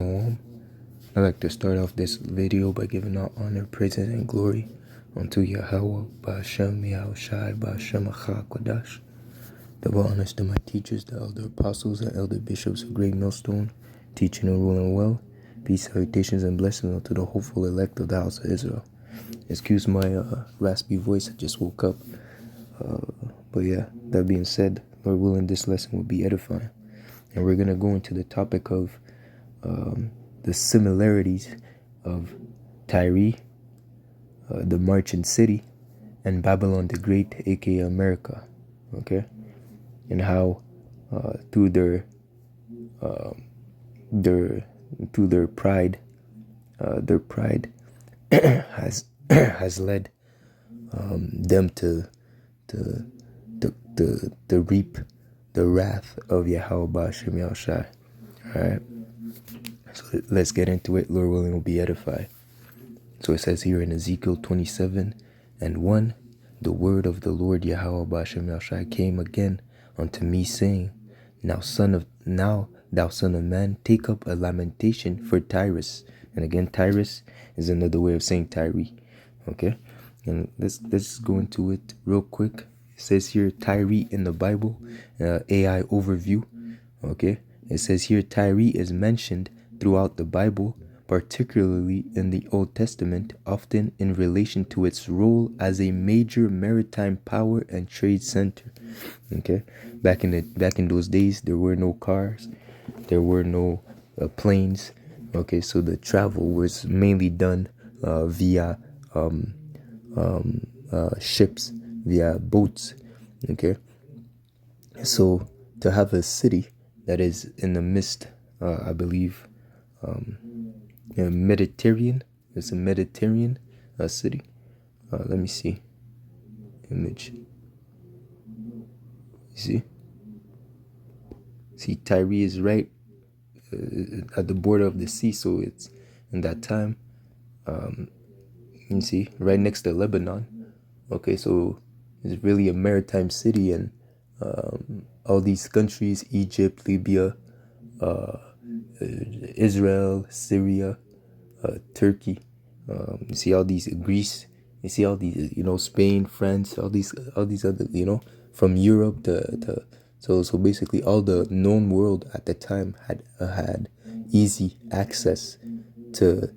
I'd like to start off this video by giving all honor, praises, and glory unto Yahweh, Ba'ashem Yahushai, Ba'ashem Achakodash. Double honors to my teachers, the elder apostles and elder bishops of Great Millstone, teaching and ruling well. Peace, salutations, and blessings unto the hopeful elect of the house of Israel. Excuse my raspy voice, I just woke up. But yeah, that being said, Lord willing, this lesson will be edifying. And we're going to go into the topic of the similarities of Tyre, the merchant city, and Babylon the Great, aka America, okay, and how through their pride has led them to reap the wrath of Yahweh Ba'ashem Yahushai. All right. So let's get into it. Lord willing, will be edified. So it says here in Ezekiel 27:1, the word of the Lord Yahweh Ba'ashem Yahushai came again unto me, saying, Now thou son of man, take up a lamentation for Tyrus. And again, Tyrus is another way of saying Tyre. Okay, and let's go into it real quick. It says here Tyre in the Bible, AI overview. Okay, it says here Tyre is mentioned throughout the Bible, particularly in the Old Testament, often in relation to its role as a major maritime power and trade center. Okay, back in those days, there were no cars, there were no planes. Okay, so the travel was mainly done via ships, via boats. Okay, so to have a city that is in the midst, I believe, Mediterranean. It's a Mediterranean city. Let me see. Image. You see, Tyre is right at the border of the sea, so it's in that time. You see, right next to Lebanon. Okay, so it's really a maritime city, and all these countries: Egypt, Libya, Israel, Syria, Turkey. You see all these, Greece. You see all these, Spain, France, all these other, from Europe to so basically all the known world at the time had easy access to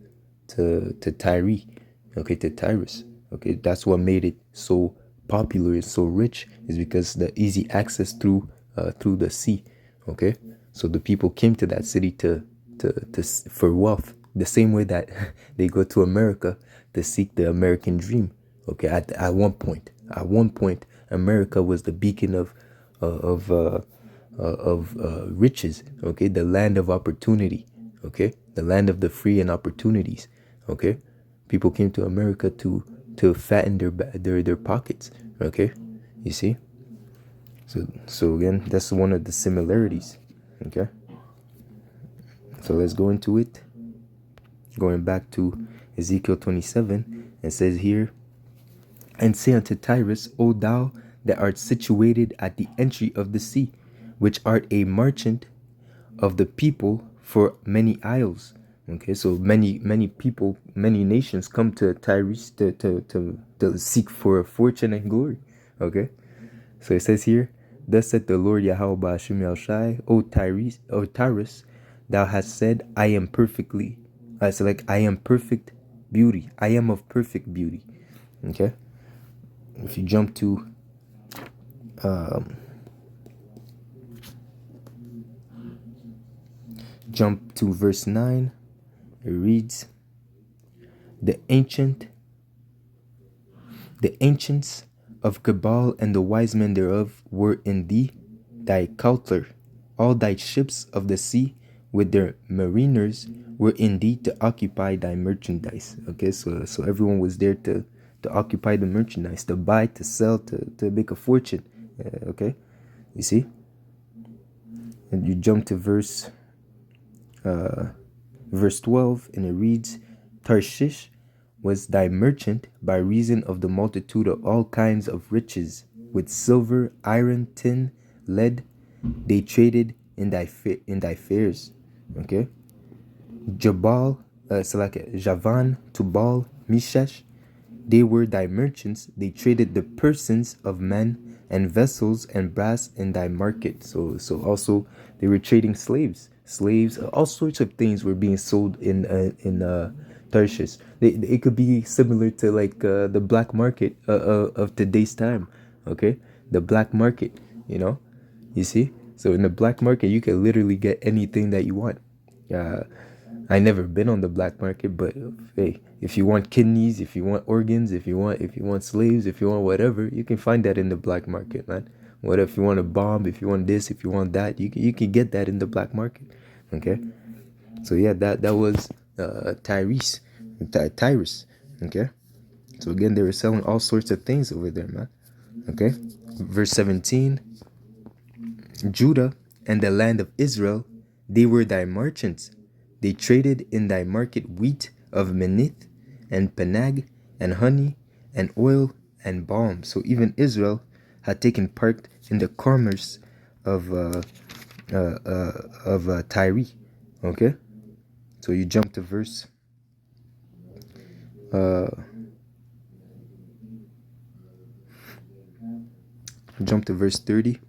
Tyre. Okay, to Tyrus. Okay, that's what made it so popular and so rich, is because the easy access through the sea. Okay, so the people came to that city to for wealth, the same way that they go to America to seek the American dream. Okay, at one point, America was the beacon of riches. Okay, the land of opportunity. Okay, the land of the free and opportunities. Okay, people came to America to fatten their pockets. Okay, you see. So again, that's one of the similarities. Okay, so let's go into it. Going back to Ezekiel 27, it says here, And say unto Tyrus, O thou that art situated at the entry of the sea, which art a merchant of the people for many isles. Okay, so many people, many nations come to Tyrus to seek for fortune and glory. Okay, so it says here, Thus said the Lord Yahweh Ba'ashem Yahushai, O Tyrus, thou hast said, I am perfectly, I am perfect beauty. I am of perfect beauty. Okay, if you jump to verse 9, it reads, the ancients of Gebal and the wise men thereof were in thee, thy coulter. All thy ships of the sea with their mariners were in thee to occupy thy merchandise. Okay, so everyone was there to occupy the merchandise, to buy, to sell, to make a fortune. Okay, you see. And you jump to verse 12, and it reads, Tarshish was thy merchant by reason of the multitude of all kinds of riches, with silver, iron, tin, lead, they traded in thy fairs. Okay, Jabal, Javan, Tubal, Mishesh, they were thy merchants. They traded the persons of men and vessels and brass in thy market. So also they were trading slaves. All sorts of things were being sold in Tarshish. It could be similar to like the black market of today's time. Okay, the black market. You know, you see. So in the black market, you can literally get anything that you want. Uh, I never been on the black market, but hey, if you want kidneys, if you want organs, if you want slaves, if you want whatever, you can find that in the black market, man. What if you want a bomb, if you want this, if you want that, you can get that in the black market. Okay? So yeah, that was Tyrus. Okay? So again, they were selling all sorts of things over there, man. Okay? Verse 17, Judah and the land of Israel, they were thy merchants. They traded in thy market wheat of Menith and Penag and honey and oil and balm. So even Israel had taken part in the commerce of Tyre. Okay, so you jump to uh, 30.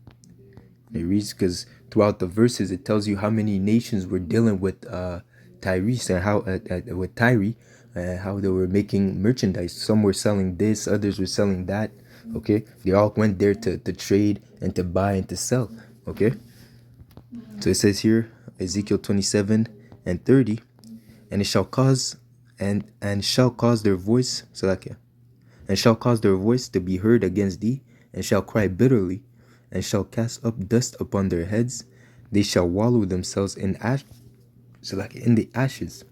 It reads, because throughout the verses it tells you how many nations were dealing with Tyrese and how with Tyre, how they were making merchandise. Some were selling this, others were selling that. Okay, they all went there to trade and to buy and to sell. Okay, so it says here, Ezekiel 27 and 30, and it shall cause and shall cause their voice, so like, and shall cause their voice to be heard against thee, and shall cry bitterly, and shall cast up dust upon their heads. They shall wallow themselves in ash, so like in the ashes,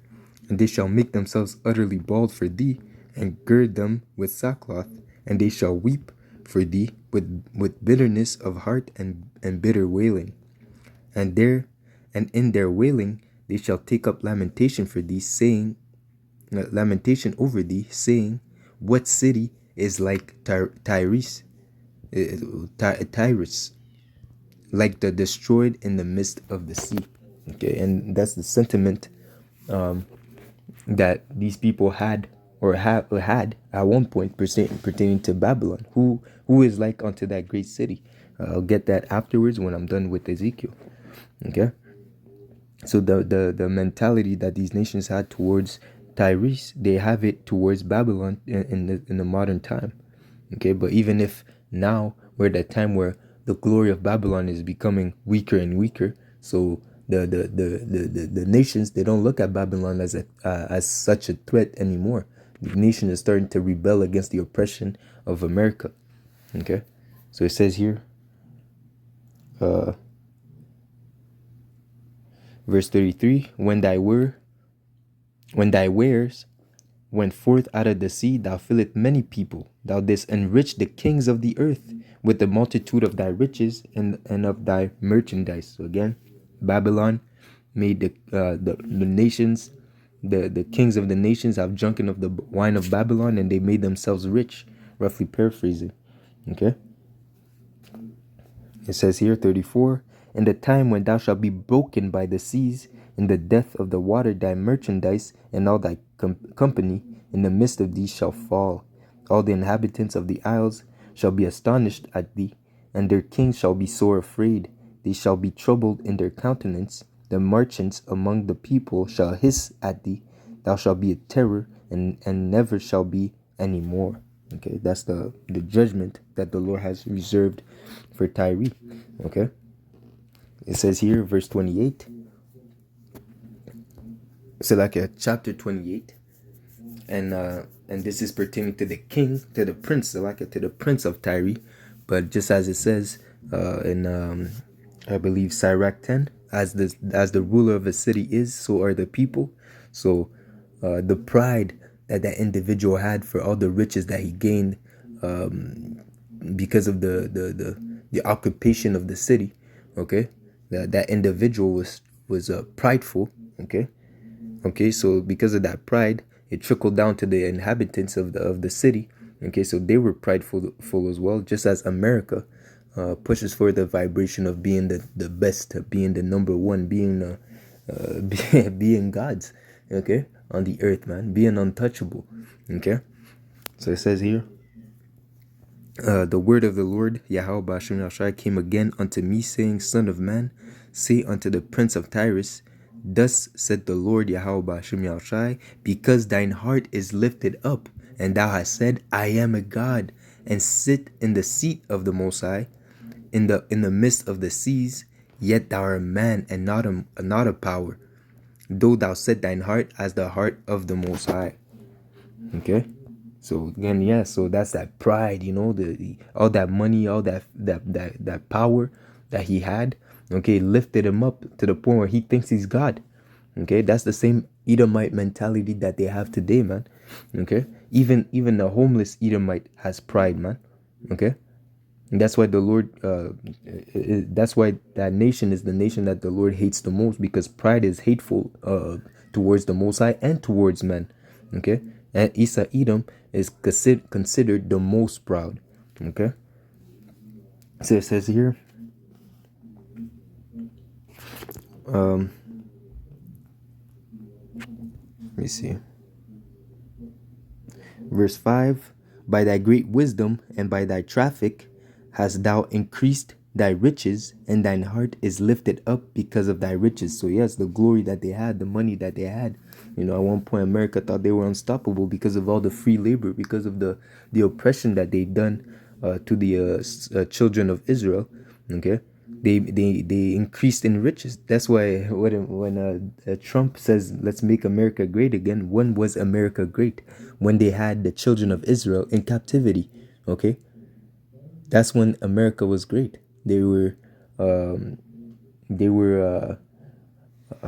and they shall make themselves utterly bald for thee, and gird them with sackcloth, and they shall weep for thee with bitterness of heart and bitter wailing. And there and in their wailing they shall take up lamentation for thee, saying, lamentation over thee, saying, what city is like Tyrus, Tyrus, like the destroyed in the midst of the sea. Okay, and that's the sentiment that these people had or had at one point pertaining to Babylon. Who is like unto that great city? I'll get that afterwards when I'm done with Ezekiel. Okay, so the mentality that these nations had towards Tyrese, they have it towards Babylon in the modern time. Okay, but even if now we're at a time where the glory of Babylon is becoming weaker and weaker, so the nations, they don't look at Babylon as such a threat anymore. The nation is starting to rebel against the oppression of America. Okay, so it says here, verse 33, when thy wares went forth out of the sea, thou fillest many people. Thou didst enrich the kings of the earth with the multitude of thy riches and of thy merchandise. So again, Babylon made the nations, the kings of the nations have drunken of the wine of Babylon, and they made themselves rich, roughly paraphrasing. Okay, it says here, 34, in the time when thou shalt be broken by the seas, in the depth of the water, thy merchandise and all thy company in the midst of thee shall fall. All the inhabitants of the isles shall be astonished at thee, and their kings shall be sore afraid. They shall be troubled in their countenance. The merchants among the people shall hiss at thee. Thou shalt be a terror, and never shall be any more. Okay, that's the judgment that the Lord has reserved for Tyre. Okay, it says here, verse 28. So like chapter 28, and this is pertaining to the king, to the prince, so like to the prince of Tyre, but just as it says in I believe Sirach 10, as the ruler of a city is, so are the people. So the pride that individual had for all the riches that he gained because of the occupation of the city. Okay, that individual was prideful. Okay, so because of that pride, it trickled down to the inhabitants of the city. Okay, so they were prideful as well, just as America pushes for the vibration of being the best, being the number one, being being gods, okay, on the earth, man, being untouchable, okay. So it says here, the word of the Lord Yahweh Bashim Yahshai came again unto me, saying, Son of man, say unto the prince of Tyrus, Thus said the Lord Yahweh Bashim Yahshai, because thine heart is lifted up, and thou hast said, I am a God, and sit in the seat of the Most High, in the midst of the seas, yet thou art a man and not a power, though thou set thine heart as the heart of the Most High. Okay. So again, yeah, so that's that pride, all that money, all that power that he had, okay, lifted him up to the point where he thinks he's God. Okay, that's the same Edomite mentality that they have today, man. Okay, even the homeless Edomite has pride, man. Okay, and that's why the Lord, that's why that nation is the nation that the Lord hates the most, because pride is hateful towards the Most High and towards men. Okay, and Esau Edom is considered the most proud. Okay, so it says here, let me see, verse 5: By thy great wisdom and by thy traffic hast thou increased thy riches, and thine heart is lifted up because of thy riches. So yes, the glory that they had, the money that they had. At one point, America thought they were unstoppable because of all the free labor, because of the oppression that they've done to the children of Israel. Okay, they increased in riches. That's why when Trump says let's make America great again, when was America great? When they had the children of Israel in captivity. Okay, that's when America was great. They were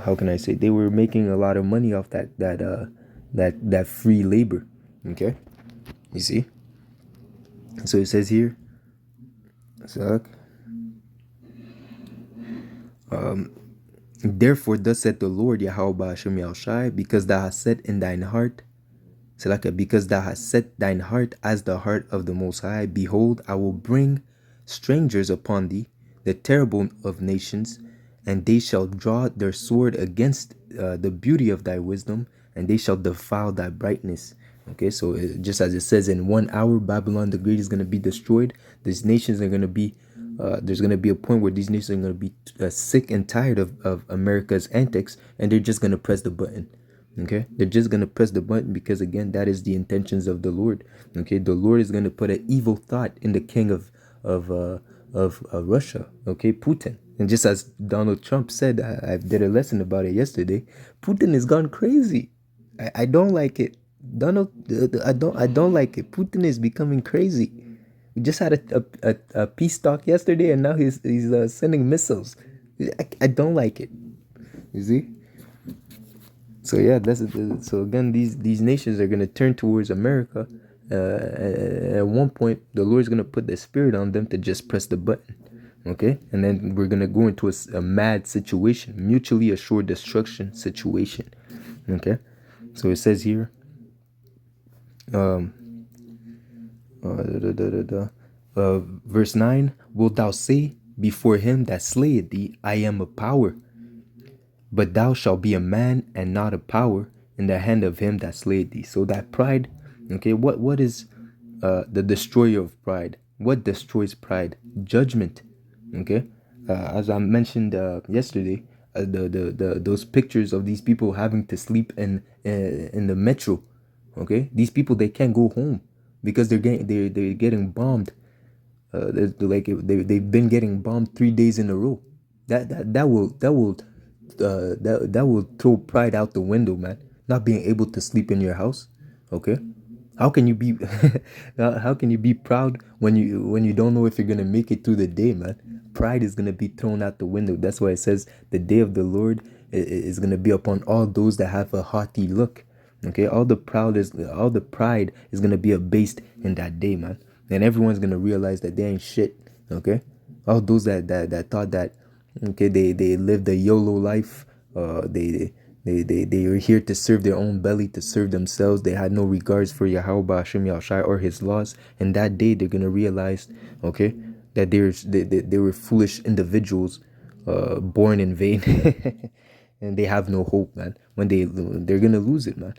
how can I say, they were making a lot of money off that free labor. Okay, you see. So it says here, so therefore thus said the Lord Yahweh Ba'ashem Yahushai, because thou hast set in thine heart, because thou hast set thine heart as the heart of the Most High, behold, I will bring strangers upon thee, the terrible of nations, and they shall draw their sword against the beauty of thy wisdom, and they shall defile thy brightness. Okay, so just as it says, in 1 hour Babylon the Great is going to be destroyed. These nations are going to be there's going to be a point where these nations are going to be sick and tired of America's antics, and they're just going to press the button. Okay, they're just going to press the button, because again, that is the intentions of the Lord. Okay, the Lord is going to put an evil thought in the king of Russia, okay, Putin. And just as Donald Trump said, I did a lesson about it yesterday, Putin has gone crazy. I don't like it. I don't like it. Putin is becoming crazy. We just had a peace talk yesterday, and now he's sending missiles. I don't like it. You see? So yeah, so again, these nations are gonna turn towards America. At one point, the Lord's gonna put the spirit on them to just press the button. Okay, and then we're gonna go into a mad situation, mutually assured destruction situation. Okay, so it says here, verse 9: Wilt thou say before him that slayeth thee, I am a power? But thou shalt be a man and not a power in the hand of him that slayed thee. So that pride, okay, what is the destroyer of pride? What destroys pride? Judgment. Okay, as I mentioned yesterday, those pictures of these people having to sleep in the metro. Okay, these people, they can't go home because they're getting bombed. They've been getting bombed 3 days in a row. That will throw pride out the window, man. Not being able to sleep in your house. Okay, how can you be how can you be proud when you don't know if you're gonna make it through the day, man? Pride is gonna be thrown out the window. That's why it says the day of the Lord is gonna be upon all those that have a haughty look. Okay, all the pride is gonna be abased in that day, man. And everyone's gonna realize that they ain't shit. Okay, all those that thought that, okay, they lived the YOLO life. They were here to serve their own belly, to serve themselves. They had no regards for Yahweh Hashem Yahushai or his laws. And that day they're gonna realize, okay, that they were foolish individuals, born in vain. and they have no hope, man. When they're gonna lose it, man.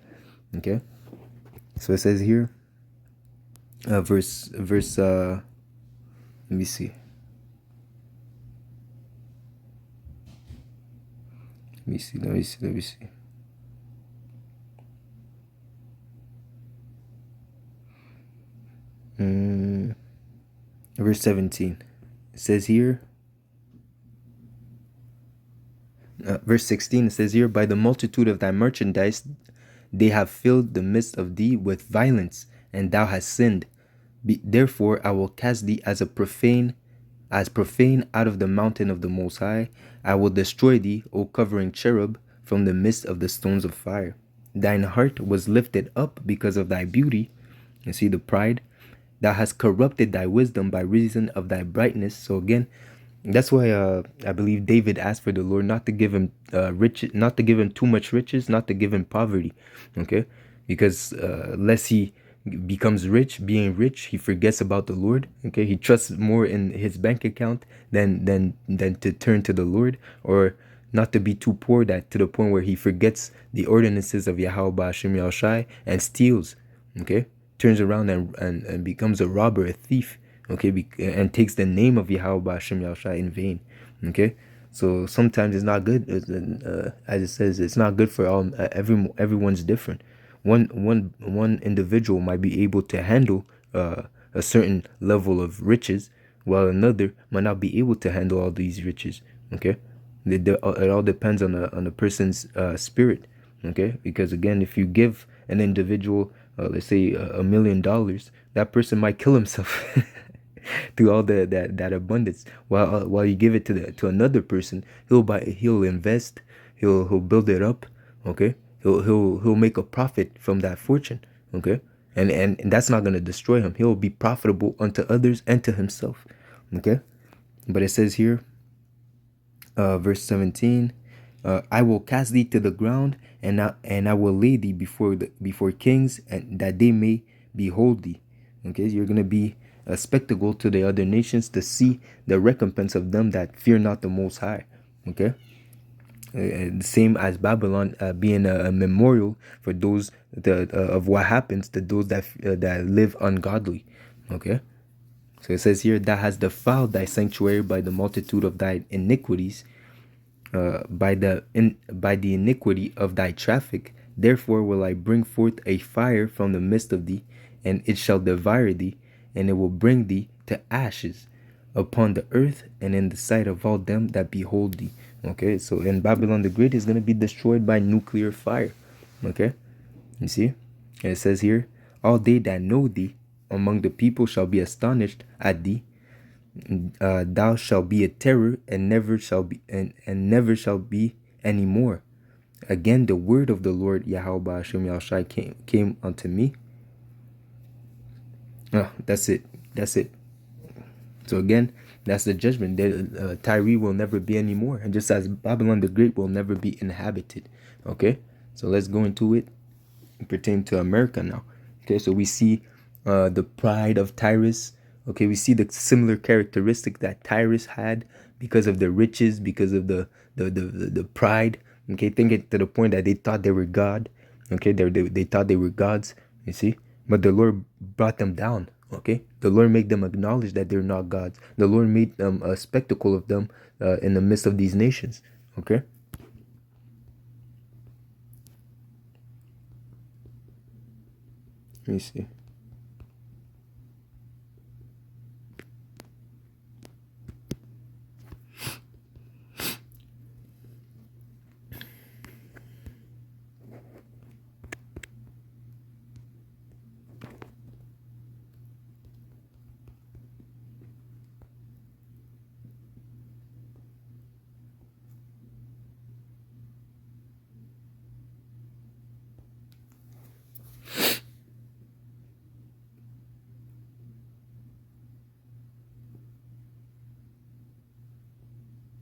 Okay. So it says here, verse. Let me see. Let me see. Let me see. Let me see. Verse 17. It says here. Verse 16. It says here, by the multitude of thy merchandise, they have filled the midst of thee with violence, and thou hast sinned. Therefore I will cast thee as profane out of the mountain of the Most High. I will destroy thee, O covering cherub, from the midst of the stones of fire. Thine heart was lifted up because of thy beauty. You see the pride. Thou hast corrupted thy wisdom by reason of thy brightness. So again, that's why I believe David asked for the Lord not to give him riches, not to give him too much riches, not to give him poverty. Okay, because lest he becomes rich, being rich, he forgets about the Lord. Okay, he trusts more in his bank account than to turn to the Lord, or not to be too poor that to the point where he forgets the ordinances of Yahweh Hashem Yahushai and steals. Okay, turns around and becomes a robber, a thief. Okay, and takes the name of Yahweh Hashem Yahushai in vain. Okay, so sometimes it's not good. As it says, it's not good for all. Everyone's different. One individual might be able to handle a certain level of riches, while another might not be able to handle all these riches. Okay, it all depends on the person's spirit. Okay, because again, if you give an individual, let's say $1 million, that person might kill himself through all that abundance. While you give it to another person, he'll invest, he'll build it up. Okay, he'll make a profit from that fortune. Okay, and that's not gonna destroy him. He'll be profitable unto others and to himself. Okay, but it says here, verse 17. I will cast thee to the ground, and I will lay thee before kings, and that they may behold thee. Okay, you're gonna be a spectacle to the other nations to see the recompense of them that fear not the Most High. Okay, same as Babylon being a memorial for those of what happens to those that live ungodly. Okay, so it says here, thou hast defiled thy sanctuary by the multitude of thy iniquities, by the iniquity of thy traffic. Therefore will I bring forth a fire from the midst of thee, and it shall devour thee, and it will bring thee to ashes upon the earth, and in the sight of all them that behold thee. Okay, so in Babylon the Great is going to be destroyed by nuclear fire. Okay, you see, and it says here, all they that know thee among the people shall be astonished at thee. Thou shalt be a terror, and never shall be, and never shall be any more. Again, the word of the Lord Yahweh Hashem Yahushai came unto me. That's it. That's it. So again, that's the judgment. Tyre will never be anymore, and just as Babylon the Great will never be inhabited. Okay, so let's go into it pertaining to America now. Okay, so we see the pride of Tyrus. Okay, we see the similar characteristic that Tyrus had because of the riches, because of the pride. Okay, think it to the point that they thought they were God. Okay, they thought they were gods. You see, but the Lord brought them down. Okay, the Lord made them acknowledge that they're not gods. The Lord made them a spectacle of them in the midst of these nations. Okay. Let me see.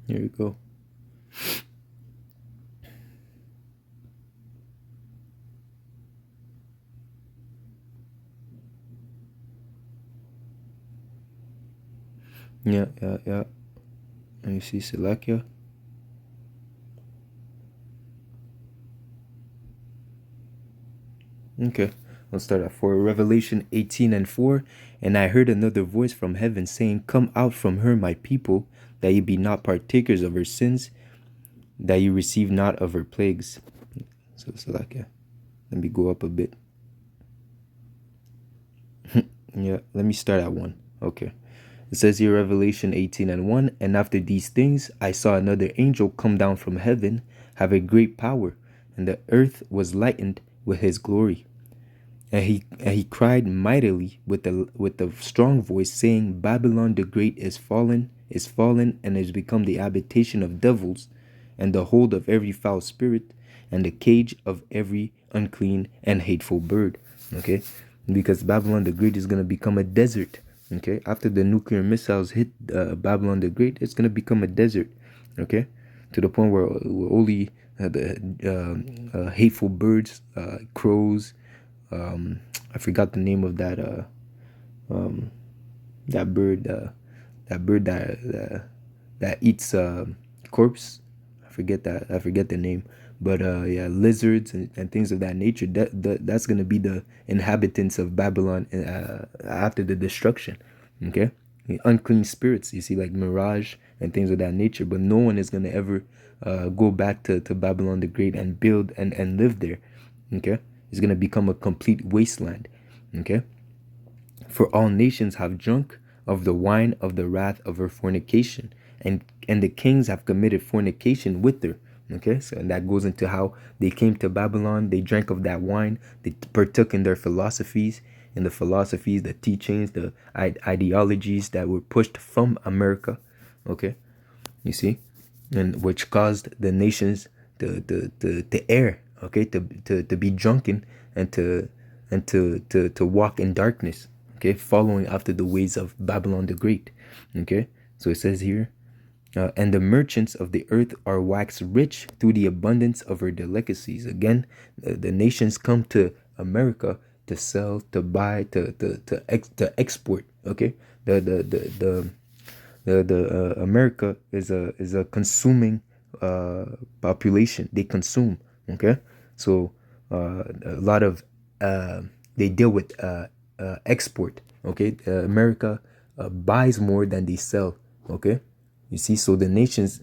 Here we go. Yeah. Let me see, Salakia. Okay, let's start at 4. Revelation 18 and 4. And I heard another voice from heaven saying, Come out from her, my people, that ye be not partakers of her sins, that ye receive not of her plagues. So like, yeah. Let me go up a bit. Yeah, let me start at 1. Okay. It says here, Revelation 18 and 1. And after these things, I saw another angel come down from heaven, have a great power, and the earth was lightened with his glory. And he cried mightily with a strong voice, saying, Babylon the great is fallen, and is become the habitation of devils, and the hold of every foul spirit, and the cage of every unclean and hateful bird. Okay, because Babylon the great is going to become a desert. Okay, after the nuclear missiles hit Babylon the great, it's going to become a desert. Okay, to the point where only the hateful birds, crows, I forgot the name of that bird, that eats corpse. I forget the name, but yeah, lizards and things of that nature. That's gonna be the inhabitants of Babylon after the destruction. Okay, the unclean spirits. You see, like mirage and things of that nature. But no one is gonna ever go back to Babylon the Great and build and live there. Okay, it's gonna become a complete wasteland. Okay, for all nations have drunk of the wine of the wrath of her fornication, and the kings have committed fornication with her. Okay, so and that goes into how they came to Babylon. They drank of that wine. They partook in their philosophies, the teachings, the ideologies that were pushed from America. Okay, you see, and which caused the nations to err. Okay, to be drunken and to walk in darkness. Okay, following after the ways of Babylon the Great. Okay, so it says here, and the merchants of the earth are waxed rich through the abundance of her delicacies. Again, the nations come to America to sell, to buy, to export. Okay, the America is a consuming population. They consume. Okay, so a lot of they deal with export. Okay, America buys more than they sell. Okay, you see, so the nations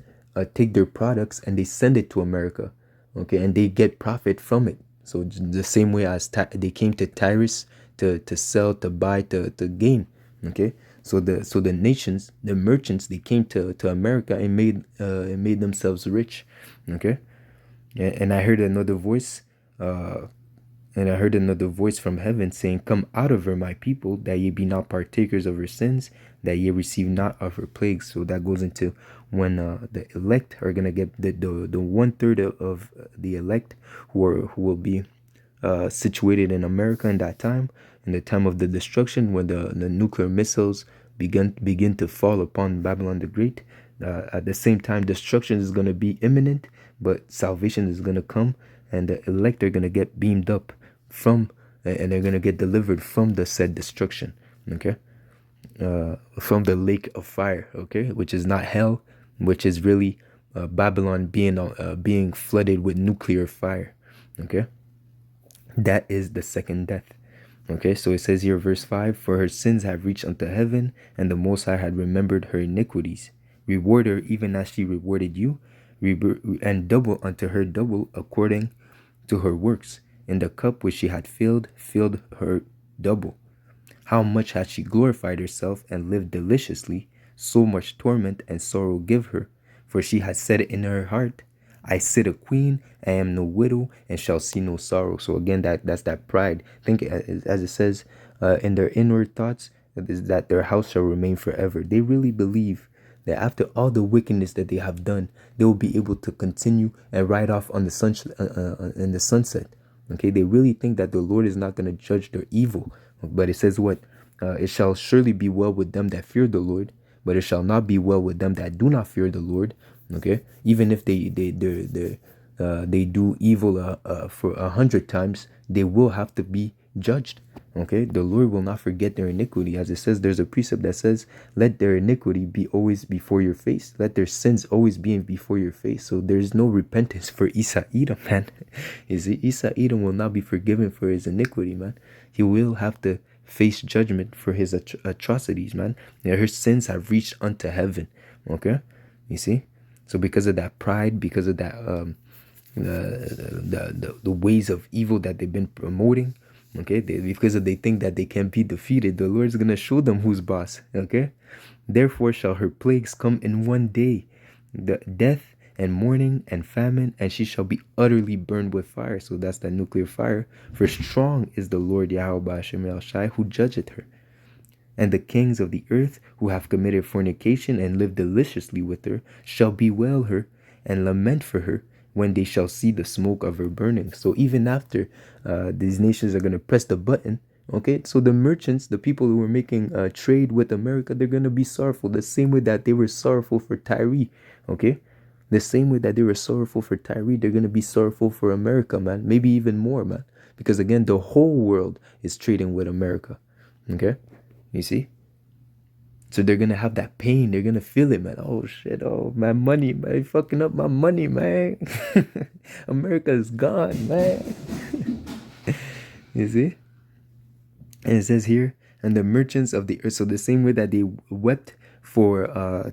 take their products and they send it to America. Okay, and they get profit from it. So the same way as they came to Tyrus to sell, to buy, to gain. Okay, so the nations, the merchants, they came to America and made themselves rich. Okay, and I heard another voice. And I heard another voice from heaven saying, Come out of her, my people, that ye be not partakers of her sins, that ye receive not of her plagues. So that goes into when the elect are gonna get the 1/3 of the elect who will be situated in America in that time, in the time of the destruction, when the nuclear missiles begin to fall upon Babylon the Great. At the same time, destruction is going to be imminent, but salvation is going to come, and the elect are going to get beamed up from, and they're going to get delivered from the said destruction. Okay, from the lake of fire. Okay, which is not hell, which is really Babylon being flooded with nuclear fire. Okay, that is the second death. Okay, so it says here, verse 5, For her sins have reached unto heaven, and the Most High had remembered her iniquities. Reward her even as she rewarded you, and double unto her double according to her works. In the cup which she had filled her double. How much hath she glorified herself and lived deliciously, so much torment and sorrow give her. For she has said in her heart, I sit a queen, I am no widow, and shall see no sorrow. So again, that's that pride. Think as it says in their inward thoughts, is that their house shall remain forever. They really believe that after all the wickedness that they have done, they will be able to continue and ride off on the in the sunset. Okay, they really think that the Lord is not going to judge their evil. But it says what? It shall surely be well with them that fear the Lord, but it shall not be well with them that do not fear the Lord. Okay, even if they do evil for 100 times, they will have to be judged. Okay, the Lord will not forget their iniquity. As it says, there's a precept that says, let their iniquity be always before your face. Let their sins always be before your face. So there's no repentance for Esau Edom, man. You see, Esau Edom will not be forgiven for his iniquity, man. He will have to face judgment for his atrocities, man. Yeah, her sins have reached unto heaven. Okay, you see. So because of that pride, because of that the ways of evil that they've been promoting, okay, because they think that they can be defeated, the Lord's gonna show them who's boss. Okay, therefore shall her plagues come in one day, the death and mourning and famine, and she shall be utterly burned with fire. So that's that nuclear fire. For strong is the Lord Yahweh Hashem El Shai, who judgeth her. And the kings of the earth who have committed fornication and lived deliciously with her shall bewail her and lament for her when they shall see the smoke of her burning. So even after these nations are going to press the button, okay, so the merchants, the people who were making trade with America, they're going to be sorrowful the same way that they were sorrowful for Tyree, okay? The same way that they were sorrowful for Tyree, they're going to be sorrowful for America, man. Maybe even more, man. Because again, the whole world is trading with America, okay? You see? So they're gonna have that pain. They're gonna feel it, man. Oh shit! Oh, my money, man, fucking up my money, man. America is gone, man. You see? And it says here, and the merchants of the earth. So the same way that they wept for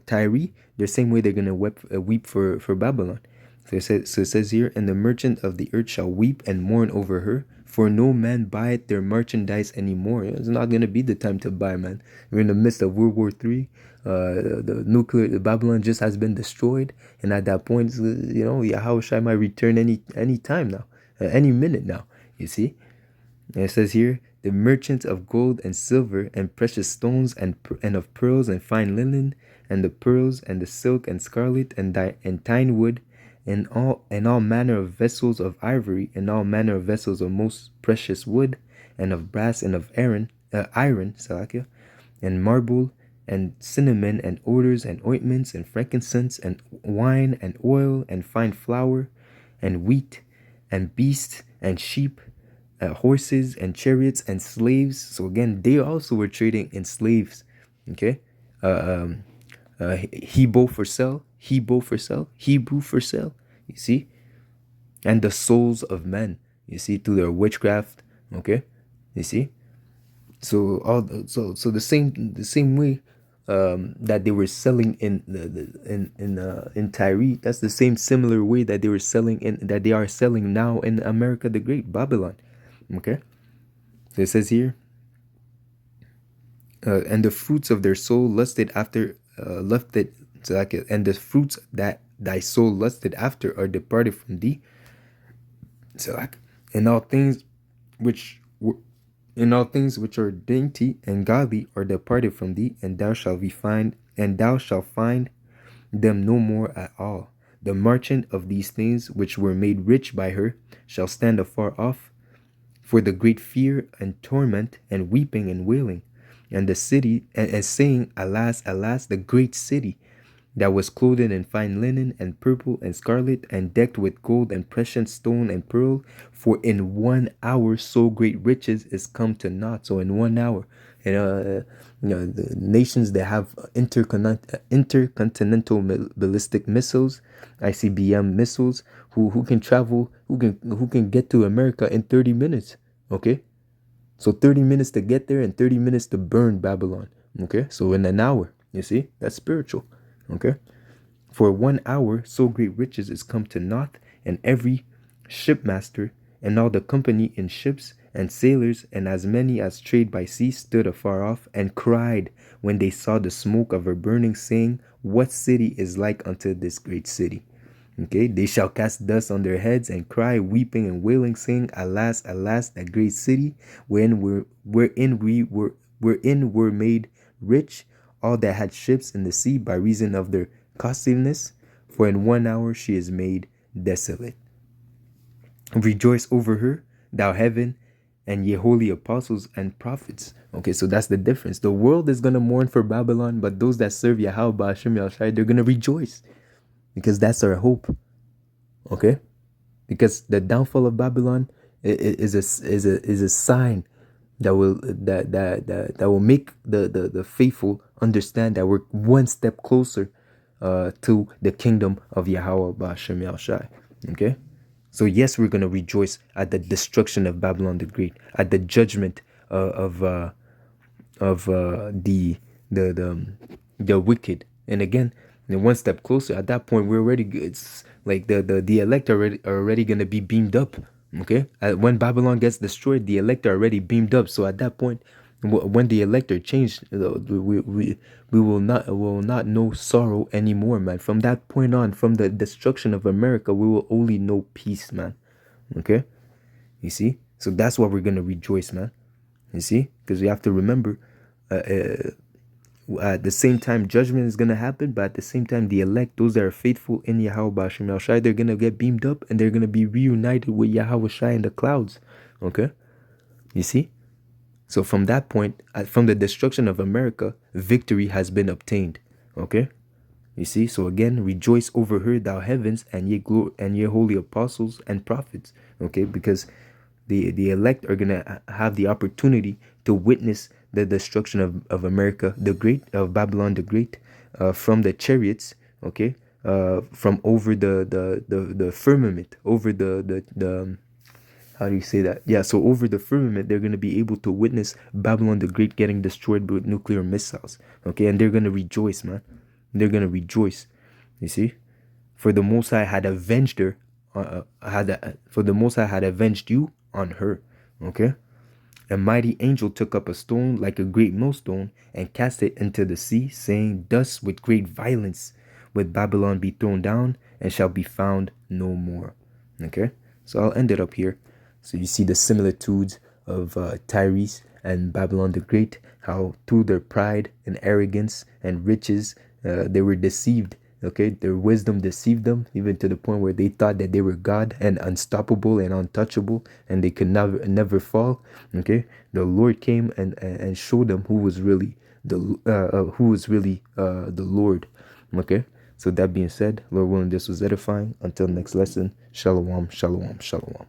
Tyre, the same way they're gonna weep for Babylon. So it says here, and the merchant of the earth shall weep and mourn over her, for no man buyeth their merchandise anymore. It's not gonna be the time to buy, man. We're in the midst of World War III. The Babylon just has been destroyed, and at that point, you know, Yahushua might return any time now, any minute now. You see, and it says here, the merchants of gold and silver and precious stones and of pearls and fine linen and the pearls and the silk and scarlet and tine wood and all manner of vessels of ivory and all manner of vessels of most precious wood and of brass and of iron, Salakia, and marble and cinnamon and odors and ointments and frankincense and wine and oil and fine flour and wheat and beasts and sheep, horses and chariots and slaves. So again, they also were trading in slaves. Okay, Hebrew for sale, Hebrew for sale, Hebrew for sale. You see, and the souls of men. You see, through their witchcraft. Okay, you see. So so the same way that they were selling in Tyre, that's the same similar way that they are selling now in America the Great, Babylon. Okay, so it says here, and the fruits of their soul lusted after and the fruits that thy soul lusted after are departed from thee. So and all things which are dainty and godly are departed from thee, and thou shalt find them no more at all. The merchant of these things which were made rich by her shall stand afar off, for the great fear and torment and weeping and wailing, and the city and saying, Alas, alas, the great city that was clothed in fine linen and purple and scarlet and decked with gold and precious stone and pearl, for in 1 hour so great riches is come to naught. So in 1 hour, the nations that have intercontinental ballistic missiles, ICBM missiles, who can travel, who can get to America in 30 minutes. Okay, so 30 minutes to get there and 30 minutes to burn Babylon. Okay, so in an hour, you see, that's spiritual. Okay, for 1 hour so great riches is come to naught, and every shipmaster and all the company in ships and sailors and as many as trade by sea stood afar off and cried when they saw the smoke of her burning, saying, What city is like unto this great city? Okay, they shall cast dust on their heads and cry, weeping and wailing, saying, Alas, alas, that great city wherein were made rich all that had ships in the sea by reason of their costliness, for in 1 hour she is made desolate. Rejoice over her, thou heaven, and ye holy apostles and prophets. Okay, so that's the difference. The world is going to mourn for Babylon, but those that serve Yahweh Hashem Yahshai, they're going to rejoice, because that's our hope. Okay, because the downfall of Babylon is a sign that will make the faithful understand that we're one step closer to the kingdom of Yahweh Ba'ashem Yahushai. Okay? So yes, we're gonna rejoice at the destruction of Babylon the Great, at the judgment of the wicked. And again, one step closer. At that point, we're already. It's like the elect are already gonna be beamed up. Okay, when Babylon gets destroyed, the elect are already beamed up. So at that point, when the elect are changed, we will not know sorrow anymore, man. From that point on, from the destruction of America, we will only know peace, man. Okay, you see. So that's why we're gonna rejoice, man. You see, because we have to remember, at the same time judgment is gonna happen, but at the same time the elect, those that are faithful in Yahweh Bashim Shai, they're gonna get beamed up and they're gonna be reunited with Yahweh Shai in the clouds. Okay, you see. So from that point, from the destruction of America, victory has been obtained. Okay, you see. So again, rejoice over her, thou heavens, and ye holy apostles and prophets. Okay, because the elect are gonna have the opportunity to witness the destruction of America the Great, of Babylon the Great, from the chariots. Okay, from over the firmament, over the how do you say that? Yeah, so over the firmament, they're gonna be able to witness Babylon the Great getting destroyed with nuclear missiles. Okay, and they're gonna rejoice, man. They're gonna rejoice. You see, for the Most High had avenged her, for the Most High had avenged you on her. Okay, a mighty angel took up a stone like a great millstone and cast it into the sea, saying, "Thus with great violence would Babylon be thrown down and shall be found no more." Okay, so I'll end it up here. So you see the similitudes of Tyrus and Babylon the Great, how through their pride and arrogance and riches, they were deceived. Okay, their wisdom deceived them, even to the point where they thought that they were God and unstoppable and untouchable, and they could never fall. Okay, the Lord came and showed them who was really the Lord. Okay, so that being said, Lord willing, this was edifying. Until next lesson, shalom, shalom, shalom.